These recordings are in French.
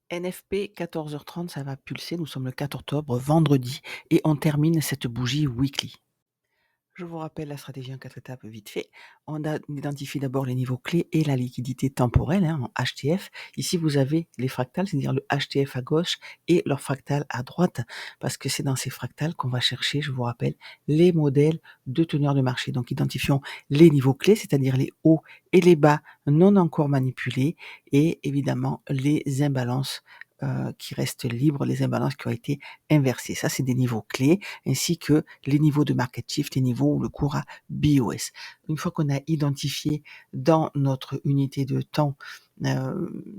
NFP 14h30, ça va pulser. Nous sommes le 4 octobre, vendredi, et on termine cette bougie weekly. Je vous rappelle la stratégie en 4 étapes vite fait. On identifie d'abord les niveaux clés et la liquidité temporelle, en HTF. Ici, vous avez les fractales, c'est-à-dire le HTF à gauche et leur fractal à droite, parce que c'est dans ces fractales qu'on va chercher, je vous rappelle, les modèles de teneur de marché. Donc, identifions les niveaux clés, c'est-à-dire les hauts et les bas non encore manipulés, et évidemment les imbalances qui restent libres, les imbalances qui ont été inversées. Ça, c'est des niveaux clés, ainsi que les niveaux de market shift, les niveaux où le cours a BOS. Une fois qu'on a identifié dans notre unité de temps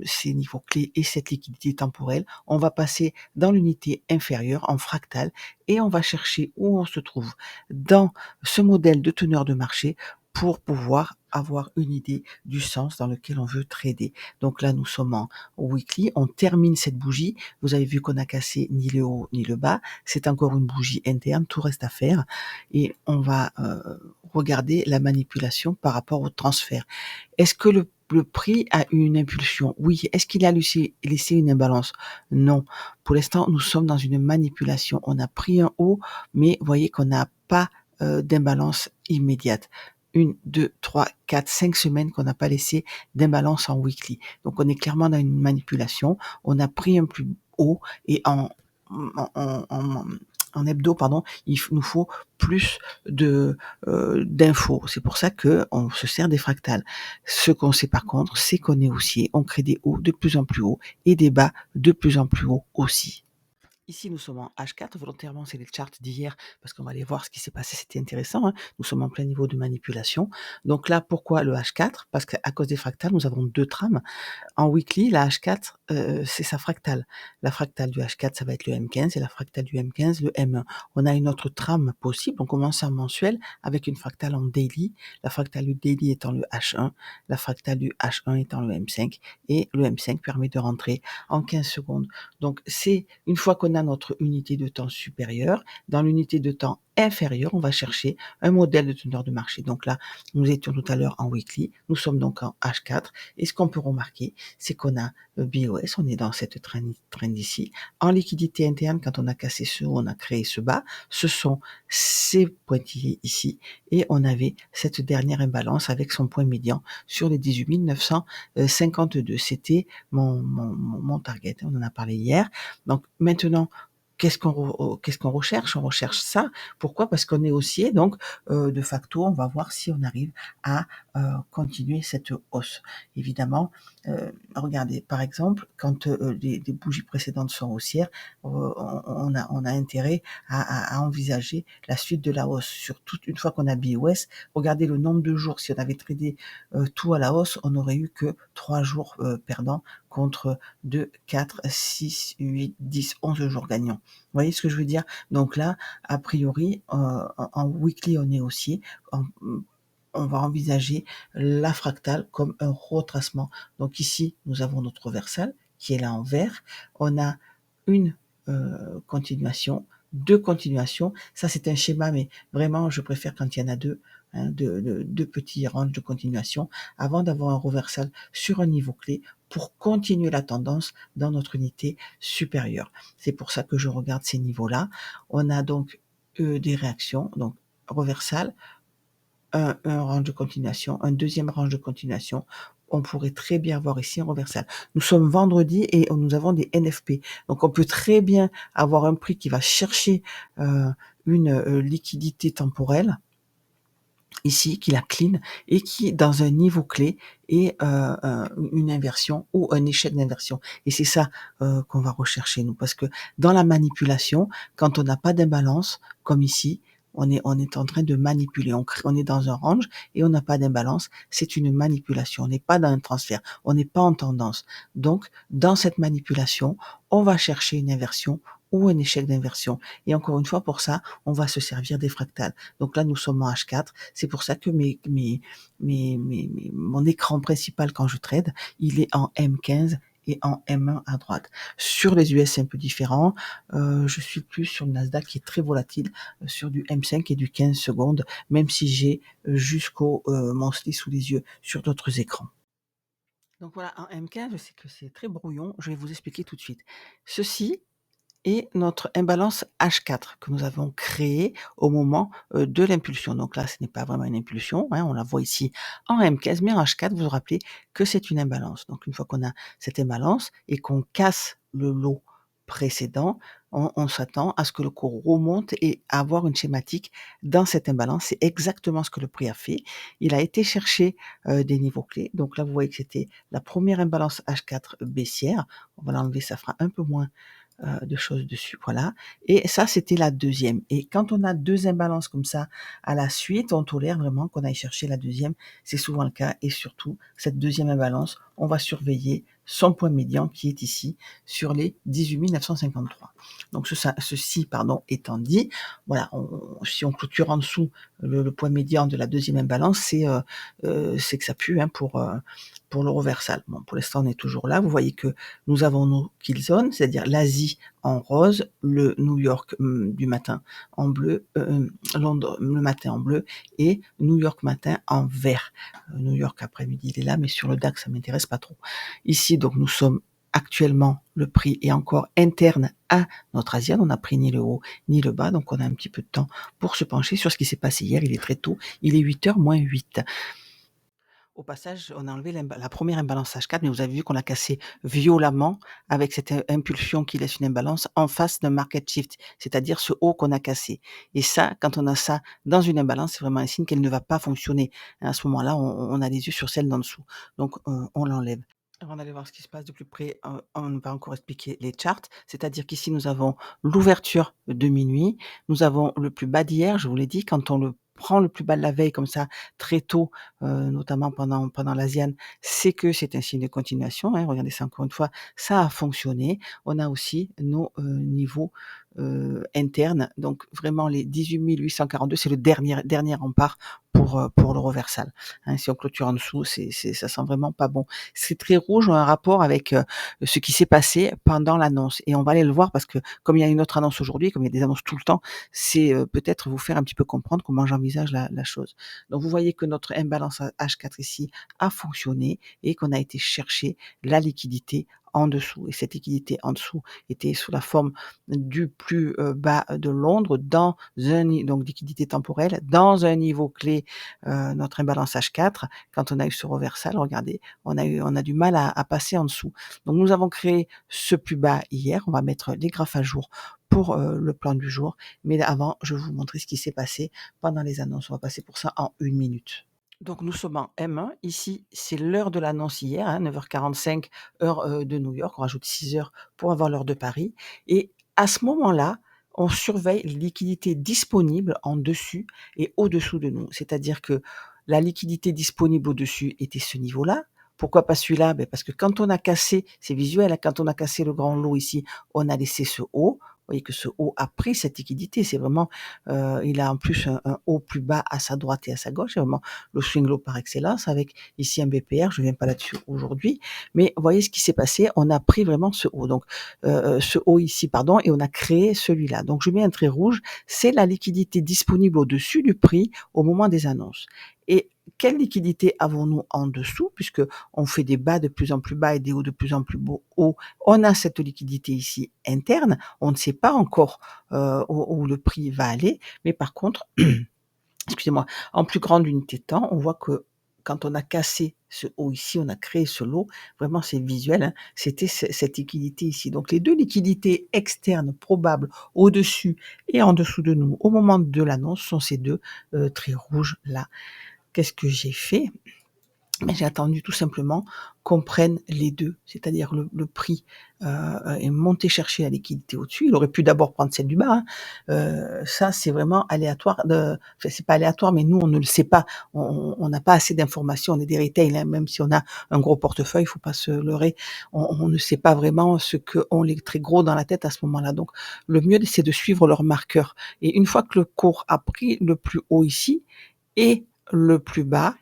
ces niveaux clés et cette liquidité temporelle, on va passer dans l'unité inférieure en fractal et on va chercher où on se trouve dans ce modèle de teneur de marché pour pouvoir avoir une idée du sens dans lequel on veut trader. Donc là, nous sommes en weekly, on termine cette bougie. Vous avez vu qu'on a cassé ni le haut ni le bas. C'est encore une bougie interne, tout reste à faire. Et on va regarder la manipulation par rapport au transfert. Est-ce que le prix a eu une impulsion? Oui. Est-ce qu'il a laissé une imbalance? Non. Pour l'instant, nous sommes dans une manipulation. On a pris un haut, mais vous voyez qu'on n'a pas d'imbalance immédiate. 1, 2, 3, 4, 5 semaines qu'on n'a pas laissé d'imbalance en weekly. Donc on est clairement dans une manipulation. On a pris un plus haut et en hebdo, pardon, nous faut plus d'infos. C'est pour ça qu'on se sert des fractales. Ce qu'on sait par contre, c'est qu'on est haussier, on crée des hauts de plus en plus hauts et des bas de plus en plus hauts aussi. Ici, nous sommes en H4. Volontairement, c'est les charts d'hier parce qu'on va aller voir ce qui s'est passé. C'était intéressant, hein. Nous sommes en plein niveau de manipulation. Donc là, pourquoi le H4? Parce qu'à cause des fractales, nous avons deux trames. En weekly, la H4, c'est sa fractale. La fractale du H4, ça va être le M15 et la fractale du M15, le M1. On a une autre trame possible. On commence en mensuel avec une fractale en daily. La fractale du daily étant le H1, la fractale du H1 étant le M5 et le M5 permet de rentrer en 15 secondes. Donc c'est une fois qu'on a notre unité de temps supérieure, dans l'unité de temps inférieure, on va chercher un modèle de teneur de marché. Donc là, nous étions tout à l'heure en weekly, nous sommes donc en H4 et ce qu'on peut remarquer, c'est qu'on a le BOS, on est dans cette trend ici. En liquidité interne, quand on a cassé ce haut, on a créé ce bas, ce sont ces pointillés ici et on avait cette dernière imbalance avec son point médian sur les 18 952. C'était mon target, on en a parlé hier. Donc maintenant, qu'est-ce qu'on recherche? On recherche ça. Pourquoi? Parce qu'on est haussier, donc de facto, on va voir si on arrive à continuer cette hausse. Évidemment, regardez, par exemple, quand les bougies précédentes sont haussières, on a intérêt à envisager la suite de la hausse. Surtout une fois qu'on a BOS, regardez le nombre de jours. Si on avait tradé tout à la hausse, on n'aurait eu que 3 jours perdants contre 2, 4, 6, 8, 10, 11 jours gagnants. Vous voyez ce que je veux dire? Donc là, a priori, en weekly, on est haussier. On va envisager la fractale comme un retracement. Donc ici, nous avons notre reversal qui est là en vert. On a une continuation, deux continuations. Ça, c'est un schéma, mais vraiment, je préfère quand il y en a deux, deux petits ranges de continuation avant d'avoir un reversal sur un niveau clé pour continuer la tendance dans notre unité supérieure. C'est pour ça que je regarde ces niveaux-là. On a donc des réactions, donc reversal, un range de continuation, un deuxième range de continuation. On pourrait très bien voir ici un reversal. Nous sommes vendredi et nous avons des NFP. Donc on peut très bien avoir un prix qui va chercher une liquidité temporelle ici, qui la clean et qui, dans un niveau clé, est une inversion ou un échec d'inversion. Et c'est ça qu'on va rechercher, nous, parce que dans la manipulation, quand on n'a pas d'imbalance, comme ici, on est en train de manipuler. On est dans un range et on n'a pas d'imbalance. C'est une manipulation. On n'est pas dans un transfert. On n'est pas en tendance. Donc, dans cette manipulation, on va chercher une inversion ou un échec d'inversion. Et encore une fois, pour ça, on va se servir des fractales. Donc là, nous sommes en H4. C'est pour ça que mon écran principal quand je trade, il est en M15 et en M1 à droite. Sur les US, c'est un peu différent. Je suis plus sur le Nasdaq qui est très volatile, sur du M5 et du 15 secondes, même si j'ai jusqu'au monthly sous les yeux sur d'autres écrans. Donc voilà, en M15, je sais que c'est très brouillon, je vais vous expliquer tout de suite. Ceci est notre imbalance H4 que nous avons créé au moment, de l'impulsion. Donc là, ce n'est pas vraiment une impulsion, hein, on la voit ici en M15, mais en H4, vous vous rappelez que c'est une imbalance. Donc une fois qu'on a cette imbalance et qu'on casse le lot précédent, on s'attend à ce que le cours remonte et à avoir une schématique dans cette imbalance. C'est exactement ce que le prix a fait. Il a été chercher, des niveaux clés. Donc là, vous voyez que c'était la première imbalance H4 baissière. On va l'enlever, ça fera un peu moins de choses dessus, voilà. Et ça, c'était la deuxième. Et quand on a deux imbalances comme ça à la suite, on tolère vraiment qu'on aille chercher la deuxième. C'est souvent le cas. Et surtout, cette deuxième imbalance, on va surveiller son point médian qui est ici sur les 18 953. Donc ceci étant dit, voilà, si on clôture en dessous le point médian de la deuxième imbalance, c'est que ça pue, hein, pour l'euroversal. Bon, pour l'instant, on est toujours là. Vous voyez que nous avons nos kill zones, c'est-à-dire l'Asie en rose, le New York du matin en bleu, Londres le matin en bleu et New York matin en vert. New York après-midi, il est là, mais sur le DAX, ça m'intéresse pas trop. Ici, donc, nous sommes actuellement, le prix est encore interne à notre Asian. On n'a pris ni le haut ni le bas, donc on a un petit peu de temps pour se pencher sur ce qui s'est passé hier. Il est très tôt, il est 8h moins 8. Au passage, on a enlevé la première imbalance H4, mais vous avez vu qu'on a cassé violemment avec cette impulsion qui laisse une imbalance en face d'un market shift, c'est-à-dire ce haut qu'on a cassé. Et ça, quand on a ça dans une imbalance, c'est vraiment un signe qu'elle ne va pas fonctionner. À ce moment-là, on a les yeux sur celle d'en dessous. Donc, on l'enlève. Avant d'aller voir ce qui se passe de plus près, on va encore expliquer les charts. C'est-à-dire qu'ici, nous avons l'ouverture de minuit, nous avons le plus bas d'hier, je vous l'ai dit, quand on le prend le plus bas de la veille comme ça, très tôt, notamment pendant l'Asian, c'est que c'est un signe de continuation, hein. Regardez ça encore une fois, ça a fonctionné. On a aussi nos, niveaux, internes, donc vraiment les 18 842, c'est le dernier rempart pour l'euroversal, hein. Si on clôture en dessous, ça sent vraiment pas bon. Ces traits rouges ont un rapport avec, ce qui s'est passé pendant l'annonce et on va aller le voir parce que comme il y a une autre annonce aujourd'hui, comme il y a des annonces tout le temps, c'est, peut-être vous faire un petit peu comprendre comment j'envisage la chose. Donc vous voyez que notre imbalance H4 ici a fonctionné et qu'on a été chercher la liquidité en dessous et cette liquidité en dessous était sous la forme du plus, bas de Londres dans donc liquidité temporelle, dans un niveau clé, notre imbalance H4. Quand on a eu ce reversal, regardez, on a du mal à passer en dessous. Donc nous avons créé ce plus bas hier, on va mettre les graphes à jour pour, le plan du jour, mais avant, je vais vous montrer ce qui s'est passé pendant les annonces. On va passer pour ça en 1 minute. Donc nous sommes en M1. Ici, c'est l'heure de l'annonce hier, hein, 9h45 heure, de New York. On rajoute 6 heures pour avoir l'heure de Paris et à ce moment-là, on surveille les liquidités disponibles en dessus et au-dessous de nous. C'est-à-dire que la liquidité disponible au-dessus était ce niveau-là. Pourquoi pas celui-là? Parce que quand on a cassé, c'est visuel, hein, quand on a cassé le grand lot ici, on a laissé ce haut. Vous voyez que ce haut a pris cette liquidité. C'est vraiment, il a en plus un haut plus bas à sa droite et à sa gauche. C'est vraiment le swing low par excellence avec ici un BPR. Je ne viens pas là-dessus aujourd'hui, mais vous voyez ce qui s'est passé. On a pris vraiment ce haut, donc ce haut ici, pardon, et on a créé celui-là. Donc je mets un trait rouge. C'est la liquidité disponible au-dessus du prix au moment des annonces. Et quelle liquidité avons-nous en dessous, puisque on fait des bas de plus en plus bas et des hauts de plus en plus hauts. On a cette liquidité ici interne. On ne sait pas encore où le prix va aller, mais par contre, excusez-moi, en plus grande unité de temps, on voit que quand on a cassé ce haut ici, on a créé ce lot, vraiment c'est visuel, hein, c'était cette liquidité ici. Donc les deux liquidités externes probables au-dessus et en dessous de nous au moment de l'annonce sont ces deux traits rouges là. Qu'est-ce que j'ai fait? Mais j'ai attendu tout simplement qu'on prenne les deux, c'est-à-dire le prix est monté chercher la liquidité au-dessus. Il aurait pu d'abord prendre celle du bas, hein. Ça c'est vraiment aléatoire. Enfin c'est pas aléatoire, mais nous on ne le sait pas. On n'a pas assez d'informations. On est des retail, hein, même si on a un gros portefeuille, il faut pas se leurrer. On ne sait pas vraiment ce que ont les très gros dans la tête à ce moment-là. Donc le mieux c'est de suivre leur marqueur. Et une fois que le cours a pris le plus haut ici et le plus bas,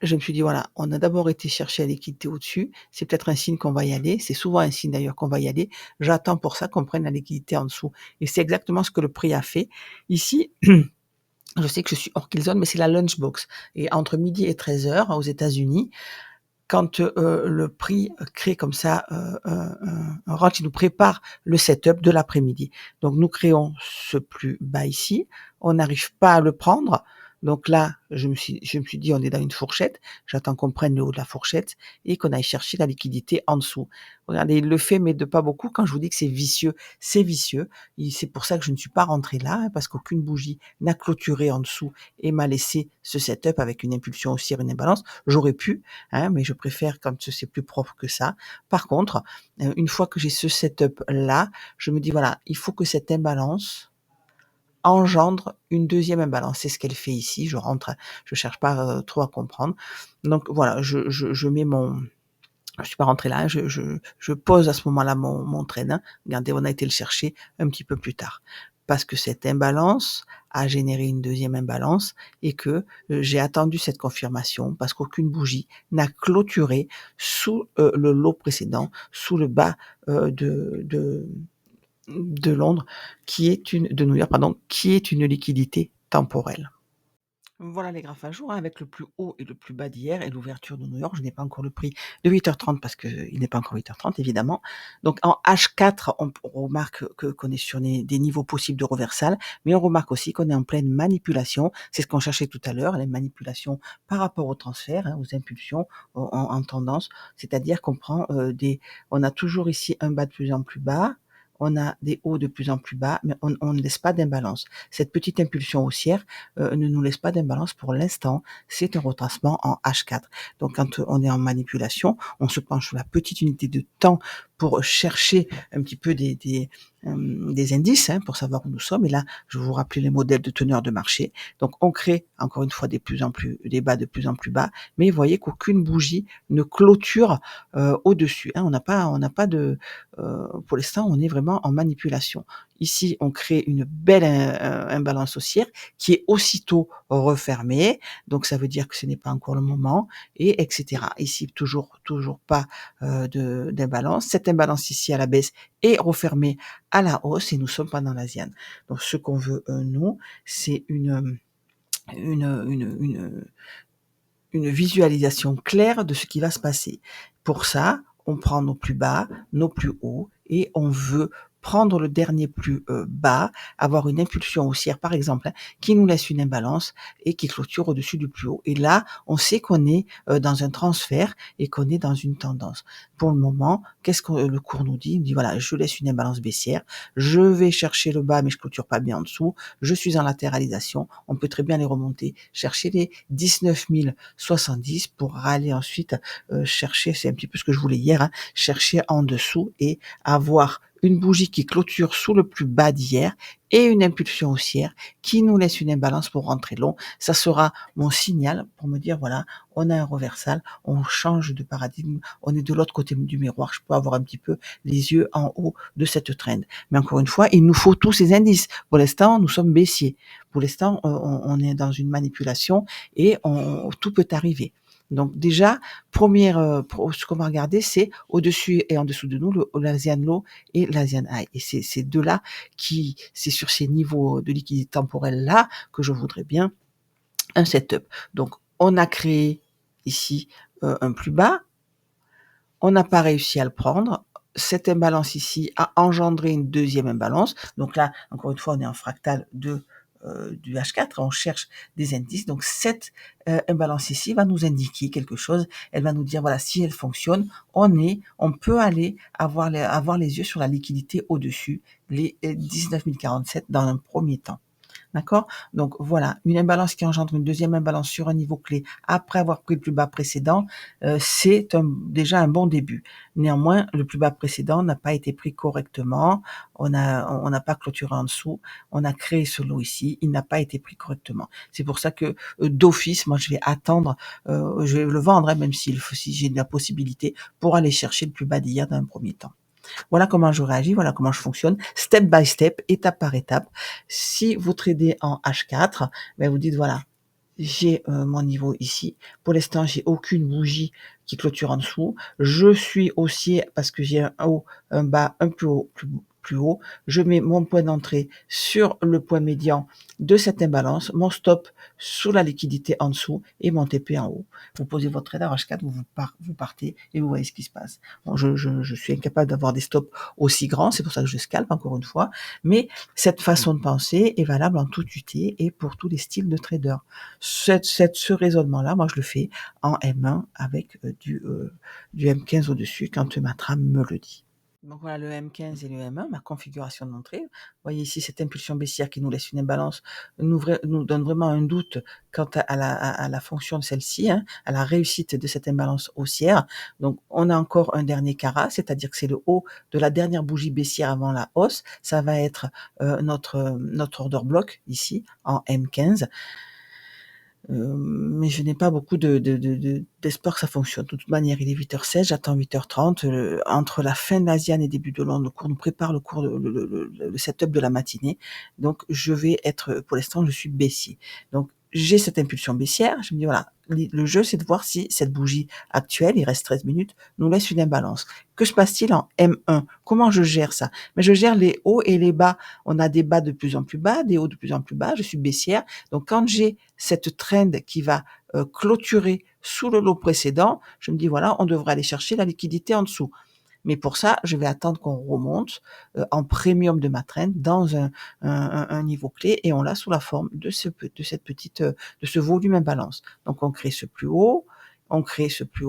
je me suis dit: «Voilà, on a d'abord été chercher la liquidité au-dessus, c'est peut-être un signe qu'on va y aller, c'est souvent un signe d'ailleurs qu'on va y aller. J'attends pour ça qu'on prenne la liquidité en dessous» et c'est exactement ce que le prix a fait. Ici, je sais que je suis hors kill zone, mais c'est la lunchbox et entre midi et 13h aux États-Unis, quand, le prix crée comme ça, un range, il nous prépare le setup de l'après-midi. Donc nous créons ce plus bas ici, on n'arrive pas à le prendre, donc là, je me suis dit: «On est dans une fourchette», j'attends qu'on prenne le haut de la fourchette et qu'on aille chercher la liquidité en dessous. Regardez, il le fait, mais de pas beaucoup. Quand je vous dis que c'est vicieux. Et c'est pour ça que je ne suis pas rentrée là, hein, parce qu'aucune bougie n'a clôturé en dessous et m'a laissé ce setup avec une impulsion haussière, une imbalance. J'aurais pu, hein, mais je préfère quand c'est plus propre que ça. Par contre, une fois que j'ai ce setup-là, je me dis: «Voilà, il faut que cette imbalance engendre une deuxième imbalance». C'est ce qu'elle fait ici. Je rentre, je cherche pas, trop à comprendre. Donc voilà, je mets mon je suis pas rentrée là, je pose à ce moment-là mon trade, hein. Regardez, on a été le chercher un petit peu plus tard. Parce que cette imbalance a généré une deuxième imbalance et que, j'ai attendu cette confirmation parce qu'aucune bougie n'a clôturé sous, le lot précédent, sous le bas, de Londres, qui est une de New York, pardon, qui est une liquidité temporelle. Voilà les graphes à jour, hein, avec le plus haut et le plus bas d'hier et l'ouverture de New York. Je n'ai pas encore le prix de 8h30 parce qu'il n'est pas encore 8h30 évidemment. Donc en H4, on remarque qu'on est sur des niveaux possibles de reversal, mais on remarque aussi qu'on est en pleine manipulation. C'est ce qu'on cherchait tout à l'heure, les manipulations par rapport au transfert, hein, aux impulsions en tendance. C'est-à-dire qu'on prend on a toujours ici un bas de plus en plus bas, on a des hauts de plus en plus bas, mais on ne laisse pas d'imbalance. Cette petite impulsion haussière ne nous laisse pas d'imbalance pour l'instant. C'est un retracement en H4. Donc quand on est en manipulation, on se penche sur la petite unité de temps pour chercher un petit peu des indices, hein, pour savoir où nous sommes. Et là, je vais vous rappeler les modèles de teneur de marché. Donc on crée encore une fois des bas de plus en plus bas, mais vous voyez qu'aucune bougie ne clôture au-dessus, hein. On n'a pas de pour l'instant, on est vraiment en manipulation. Ici, on crée une belle imbalance haussière qui est aussitôt refermée, donc ça veut dire que ce n'est pas encore le moment et cetera. Ici, toujours pas, d'imbalance. Cette imbalance ici à la baisse est refermée à la hausse et nous sommes pendant l'asiane. Donc ce qu'on veut, nous, c'est une une visualisation claire de ce qui va se passer. Pour ça, on prend nos plus bas, nos plus hauts et on veut prendre le dernier plus bas, avoir une impulsion haussière par exemple, hein, qui nous laisse une imbalance et qui clôture au-dessus du plus haut. Et là, on sait qu'on est dans un transfert et qu'on est dans une tendance. Pour le moment, qu'est-ce que le cours nous dit? Il dit voilà, je laisse une imbalance baissière, je vais chercher le bas mais je clôture pas bien en dessous, je suis en latéralisation, on peut très bien les remonter, chercher les 19 070 pour aller ensuite chercher, c'est un petit peu ce que je voulais hier, hein, chercher en dessous et avoir une bougie qui clôture sous le plus bas d'hier et une impulsion haussière qui nous laisse une imbalance pour rentrer long. Ça sera mon signal pour me dire voilà, on a un reversal, on change de paradigme, on est de l'autre côté du miroir, je peux avoir un petit peu les yeux en haut de cette trend. Mais encore une fois, il nous faut tous ces indices. Pour l'instant, nous sommes baissiers. Pour l'instant, on est dans une manipulation et tout peut arriver. Donc déjà, ce qu'on va regarder, c'est au-dessus et en dessous de nous, l'Asian Low et l'Asian High. Et c'est ces deux-là c'est sur ces niveaux de liquidité temporelle-là que je voudrais bien un setup. Donc, on a créé ici un plus bas, on n'a pas réussi à le prendre. Cette imbalance ici a engendré une deuxième imbalance. Donc là, encore une fois, on est en fractal du H4, on cherche des indices. Donc cette imbalance ici va nous indiquer quelque chose. Elle va nous dire, voilà, si elle fonctionne, on peut aller avoir les yeux sur la liquidité au-dessus, les 19 047 dans un premier temps. D'accord? Donc voilà, une imbalance qui engendre une deuxième imbalance sur un niveau clé après avoir pris le plus bas précédent, c'est déjà un bon début. Néanmoins, le plus bas précédent n'a pas été pris correctement, on n'a pas clôturé en dessous, on a créé ce lot ici, il n'a pas été pris correctement. C'est pour ça que d'office, moi je vais attendre, je vais le vendre, hein, même si j'ai la possibilité pour aller chercher le plus bas d'hier dans un premier temps. Voilà comment je réagis, voilà comment je fonctionne, step by step, étape par étape. Si vous tradez en H4, ben vous dites voilà, j'ai mon niveau ici. Pour l'instant, j'ai aucune bougie qui clôture en dessous. Je suis haussier parce que j'ai un haut, un bas, un plus haut, plus haut, je mets mon point d'entrée sur le point médian de cette imbalance, mon stop sous la liquidité en dessous et mon TP en haut. Vous posez votre trade à H4, vous partez et vous voyez ce qui se passe. Bon, je suis incapable d'avoir des stops aussi grands, c'est pour ça que je scalpe encore une fois, mais cette façon de penser est valable en tout UT et pour tous les styles de traders. Ce raisonnement-là, moi je le fais en M1 avec du M15 au-dessus quand ma trame me le dit. Donc voilà le M15 et le M1, ma configuration d'entrée. Vous voyez ici cette impulsion baissière qui nous laisse une imbalance, nous donne vraiment un doute quant à la fonction de celle-ci, hein, à la réussite de cette imbalance haussière. Donc on a encore un dernier carat, c'est-à-dire que c'est le haut de la dernière bougie baissière avant la hausse. Ça va être notre order block ici en M15. Mais je n'ai pas beaucoup d'espoir que ça fonctionne. De toute manière, il est 8h16, j'attends 8h30. Entre la fin de l'Asiane et début de Londres, le cours nous prépare le setup de la matinée. Donc, je vais être, pour l'instant, je suis baissier. Donc, j'ai cette impulsion baissière. Je me dis, voilà, le jeu, c'est de voir si cette bougie actuelle, il reste 13 minutes, nous laisse une imbalance. Que se passe-t-il en M1? Comment je gère ça? Mais je gère les hauts et les bas. On a des bas de plus en plus bas, des hauts de plus en plus bas. Je suis baissière. Donc, quand j'ai cette trend qui va clôturer sous le lot précédent, je me dis, voilà, on devrait aller chercher la liquidité en dessous. Mais pour ça, je vais attendre qu'on remonte en premium de ma trend dans un niveau clé et on l'a sous la forme de de ce volume imbalance. Donc on crée ce plus haut, on crée ce plus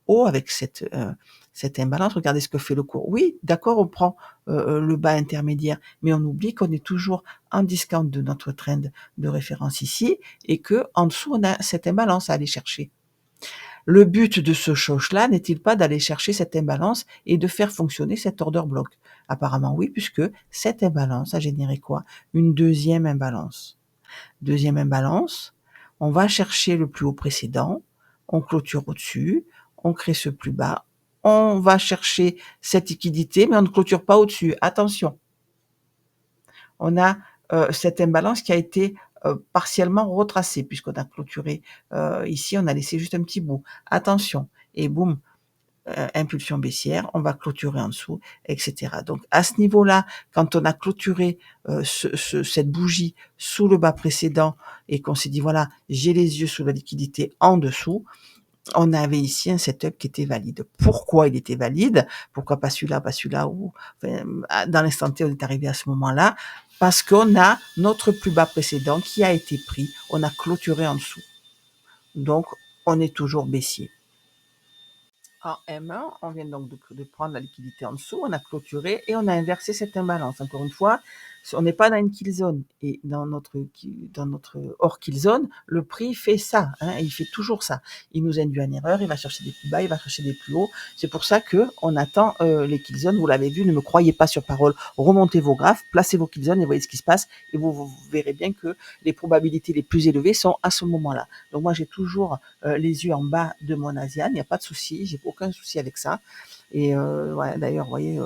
haut avec cette imbalance. Regardez ce que fait le cours. Oui, d'accord, on prend le bas intermédiaire, mais on oublie qu'on est toujours en discount de notre trend de référence ici et que en dessous on a cette imbalance à aller chercher. Le but de ce choche-là n'est-il pas d'aller chercher cette imbalance et de faire fonctionner cet order block? Apparemment oui, puisque cette imbalance a généré quoi? Une deuxième imbalance. Deuxième imbalance, on va chercher le plus haut précédent, on clôture au-dessus, on crée ce plus bas, on va chercher cette liquidité, mais on ne clôture pas au-dessus. Attention, on a cette imbalance qui a été partiellement retracée, puisqu'on a clôturé ici, on a laissé juste un petit bout. Attention, et boum, impulsion baissière, on va clôturer en dessous, etc. Donc à ce niveau-là, quand on a clôturé cette bougie sous le bas précédent et qu'on s'est dit voilà, j'ai les yeux sous la liquidité en dessous, on avait ici un setup qui était valide. Pourquoi il était valide? Pourquoi pas celui-là ou enfin, dans l'instant T on est arrivé à ce moment-là? Parce qu'on a notre plus bas précédent qui a été pris, on a clôturé en dessous. Donc on est toujours baissier. En M1, on vient donc de prendre la liquidité en dessous, on a clôturé et on a inversé cette imbalance. Encore une fois, on n'est pas dans une kill zone et dans notre hors kill zone, le prix fait ça, hein, il fait toujours ça. Il nous induit en erreur, il va chercher des plus bas, il va chercher des plus hauts. C'est pour ça que on attend les kill zones. Vous l'avez vu, ne me croyez pas sur parole. Remontez vos graphes, placez vos kill zones et voyez ce qui se passe et vous verrez bien que les probabilités les plus élevées sont à ce moment-là. Donc moi j'ai toujours les yeux en bas de mon Asian, il n'y a pas de souci, j'ai aucun souci avec ça. Et ouais, d'ailleurs, vous voyez,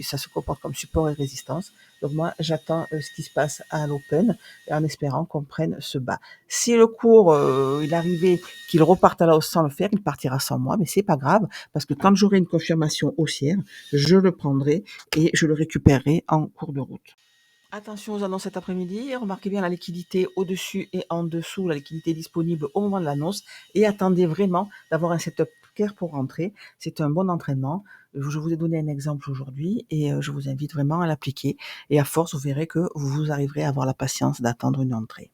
ça se comporte comme support et résistance. Donc moi, j'attends ce qui se passe à l'open en espérant qu'on prenne ce bas. Si le cours, il arrivait qu'il reparte à la hausse sans le faire, il partira sans moi, mais c'est pas grave parce que quand j'aurai une confirmation haussière, je le prendrai et je le récupérerai en cours de route. Attention aux annonces cet après-midi, remarquez bien la liquidité au-dessus et en dessous, la liquidité disponible au moment de l'annonce et attendez vraiment d'avoir un setup clair pour rentrer. C'est un bon entraînement. Je vous ai donné un exemple aujourd'hui et je vous invite vraiment à l'appliquer et à force, vous verrez que vous arriverez à avoir la patience d'attendre une entrée.